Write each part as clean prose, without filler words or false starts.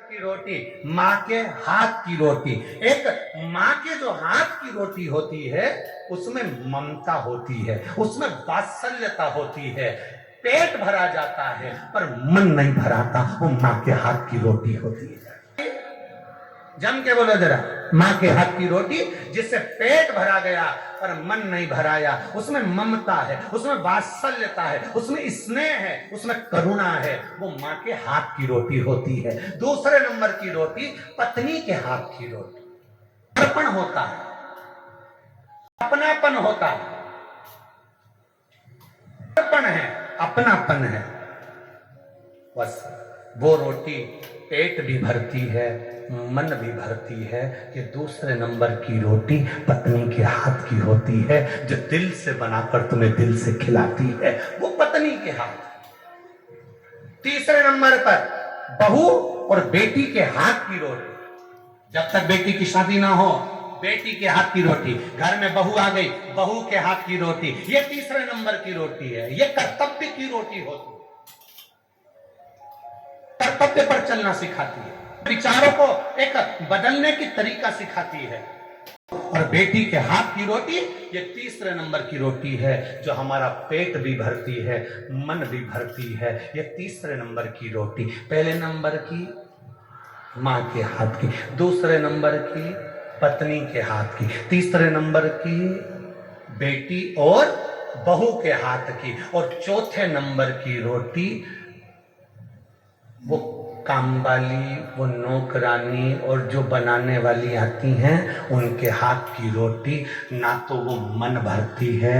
की रोटी, माँ के हाथ की रोटी। एक माँ के जो हाथ की रोटी होती है उसमें ममता होती है, उसमें वात्सल्यता होती है, पेट भरा जाता है पर मन नहीं भराता, वो माँ के हाथ की रोटी होती है। जम के बोलो जरा, माँ के हाथ की रोटी जिससे पेट भरा गया पर मन नहीं भराया, उसमें ममता है, उसमें वात्सल्यता है, उसमें स्नेह है, उसमें करुणा है, वो माँ के हाथ की रोटी होती है। दूसरे नंबर की रोटी पत्नी के हाथ की रोटी, अर्पण होता है, अपनापन होता है, अर्पण है, अपनापन है, बस वो रोटी पेट भी भरती है, मन भी भरती है। ये दूसरे नंबर की रोटी पत्नी के हाथ की होती है, जो दिल से बनाकर तुम्हें दिल से खिलाती है, वो पत्नी के हाथ। तीसरे नंबर पर बहू और बेटी के हाथ की रोटी। जब तक बेटी की शादी ना हो, बेटी के हाथ की रोटी, घर में बहू आ गई, बहू के हाथ की रोटी, ये तीसरे नंबर की रोटी है, ये कर्तव्य की रोटी होती है, कर्तव्य पर चलना सिखाती है, विचारों को एक बदलने की तरीका सिखाती है। और बेटी के हाथ की रोटी ये तीसरे नंबर की रोटी है, जो हमारा पेट भी भरती है, मन भी भरती है। ये तीसरे नंबर की रोटी, पहले नंबर की माँ के हाथ की, दूसरे नंबर की पत्नी के हाथ की, तीसरे नंबर की बेटी और बहू के हाथ की, और चौथे नंबर की रोटी वो काम वाली, वो नौकरानी और जो बनाने वाली आती हैं उनके हाथ की रोटी। ना तो वो मन भरती है,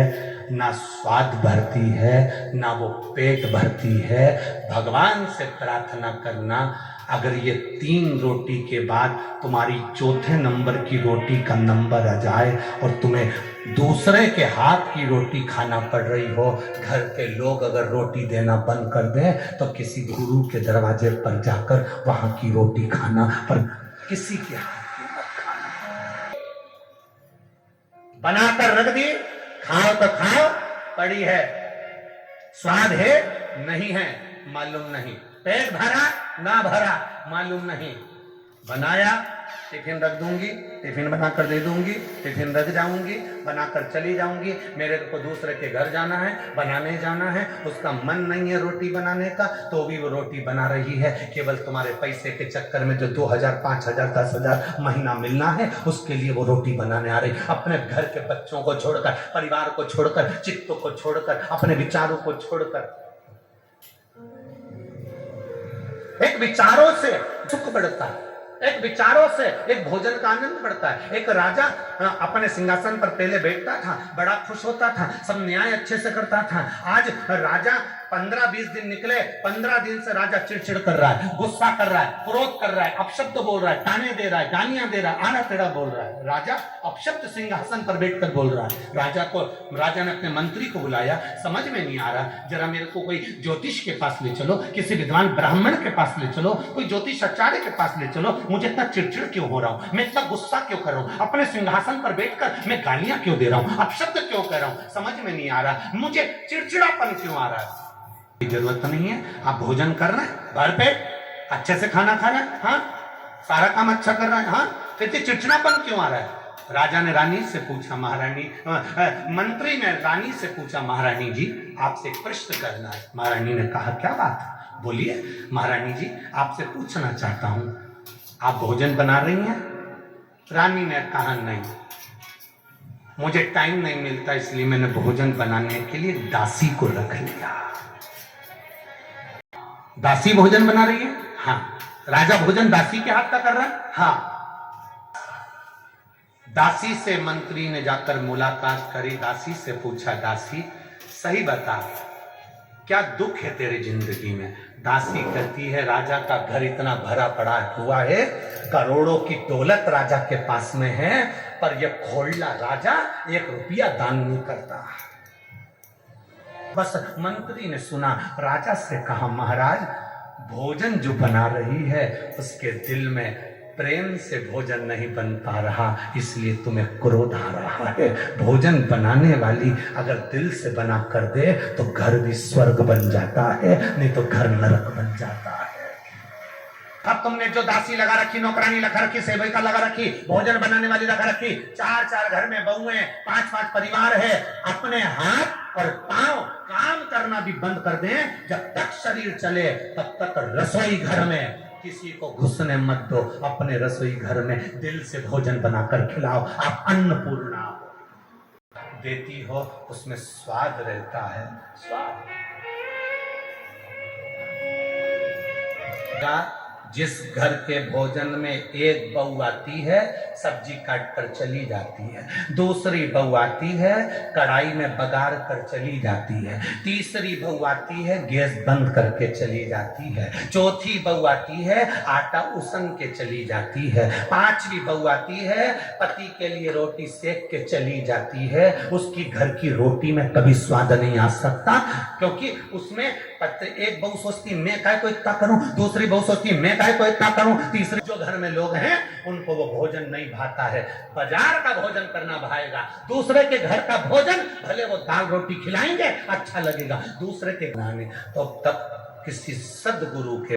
ना स्वाद भरती है, ना वो पेट भरती है। भगवान से प्रार्थना करना, अगर ये 3 रोटी के बाद तुम्हारी चौथे नंबर की रोटी का नंबर आ जाए और तुम्हें दूसरे के हाथ की रोटी खाना पड़ रही हो, घर के लोग अगर रोटी देना बंद कर दें तो किसी गुरु के दरवाजे पर जाकर वहां की रोटी खाना, पर किसी के हाथ की मत खाना। बनाकर रख दी, खाओ तो खाओ, पड़ी है, स्वाद है नहीं है मालूम नहीं, पेट भरा ना भरा मालूम नहीं। बनाया, टिफिन रख दूंगी, टिफिन बनाकर दे दूंगी, टिफिन रख जाऊंगी, बनाकर चली जाऊंगी, मेरे को दूसरे के घर जाना है, बनाने जाना है, उसका मन नहीं है रोटी बनाने का, तो भी वो रोटी बना रही है, केवल तुम्हारे पैसे के चक्कर में जो 2000, 5000, 10,000 महीना मिलना है, उसके लिए वो रोटी बनाने आ रही। अपने घर के बच्चों को छोड़कर, परिवार को छोड़कर, चित्तों को छोड़कर, अपने विचारों को छोड़कर, एक विचारों से सुख बढ़ता है, एक विचारों से एक भोजन का आनंद बढ़ता है। एक राजा अपने सिंहासन पर पहले बैठता था, बड़ा खुश होता था, सब न्याय अच्छे से करता था। आज राजा 15-20 दिन निकले, 15 दिन से राजा चिड़चिड़ कर रहा है, गुस्सा कर रहा है, क्रोध कर रहा है, अपशब्द बोल रहा है, ताने दे रहा है, गालियां दे रहा है, आना टेढ़ा बोल रहा है। राजा अपशब्द सिंहासन पर बैठकर बोल रहा है। राजा ने अपने मंत्री को बुलाया, समझ में नहीं आ रहा, जरा मेरे को कोई ज्योतिष के पास ले चलो, किसी विद्वान ब्राह्मण के पास ले चलो, कोई ज्योतिष आचार्य के पास ले चलो, मुझे इतना चिड़चिड़ क्यों हो रहा हूं, मैं इतना गुस्सा क्यों कर रहा हूं, अपने सिंहासन पर बैठकर मैं गालियां क्यों दे रहा हूं, अपशब्द क्यों कह रहा हूं, समझ में नहीं आ रहा, मुझे चिड़चिड़ापन क्यों आ रहा है। जरूरत नहीं है, आप भोजन कर रहे हैं, भर पेट अच्छे से खाना खा रहे हैं, हाँ सारा काम अच्छा कर रहा है, हाँ फिर चिड़चिड़ापन क्यों आ रहा है। राजा ने रानी से पूछा, महारानी, मंत्री ने रानी से पूछा, महारानी जी आपसे एक प्रश्न करना है। महारानी ने कहा क्या बात, बोलिए। महारानी जी आपसे पूछना चाहता हूं, आप भोजन बना रही हैं। रानी ने कहा नहीं, मुझे टाइम नहीं मिलता, इसलिए मैंने भोजन बनाने के लिए दासी को रख लिया। दासी भोजन बना रही है, हाँ। राजा भोजन दासी के हाथ का कर रहा है, हाँ। दासी से मंत्री ने जाकर मुलाकात करी, दासी से पूछा, दासी सही बता, क्या दुख है तेरी जिंदगी में। दासी कहती है, राजा का घर इतना भरा पड़ा हुआ है, करोड़ों की दौलत राजा के पास में है, पर यह खोलना राजा 1 रुपया दान नहीं करता। बस मंत्री ने सुना, राजा से कहा, महाराज भोजन जो बना रही है उसके दिल में प्रेम से भोजन नहीं बन पा रहा, इसलिए तुम्हें क्रोध आ रहा है। भोजन बनाने वाली अगर दिल से बना कर दे तो घर भी स्वर्ग बन जाता है, नहीं तो घर नरक बन जाता है। अब तुमने जो दासी लगा रखी, नौकरानी लगा रखी, सेविका लगा रखी, भोजन बनाने वाली लगा रखी, 4-4 घर में बहुएं, 5-5 परिवार है, अपने हाथ और पांव काम करना भी बंद कर दें। जब तक शरीर चले तब तक रसोई घर में किसी को घुसने मत दो। अपने रसोई घर में दिल से भोजन बनाकर खिलाओ। आप अन्नपूर्णा देती हो, उसमें स्वाद रहता है। स्वाद जिस घर के भोजन में एक बहू आती है, सब्जी काट कर चली जाती है, दूसरी बहू आती है, कढ़ाई में बगार कर चली जाती है, तीसरी बहू आती है, गैस बंद करके चली जाती है, चौथी बहू आती है, आटा उसन के चली जाती है, पांचवी बहू आती है, पति के लिए रोटी सेक के चली जाती है। उसकी घर की रोटी में कभी स्वाद नहीं आ सकता, क्योंकि उसमें एक बहू सोचती मैं काय को इतना करूं, दूसरी बहू सोचती मैं काय को इतना करूं, तीसरी जो घर में लोग हैं उनको वो भोजन नहीं भाता है। बाजार का भोजन करना भाएगा, दूसरे के घर का भोजन भले वो दाल रोटी खिलाएंगे अच्छा लगेगा, दूसरे के खाने तो तब किसी सदगुरु के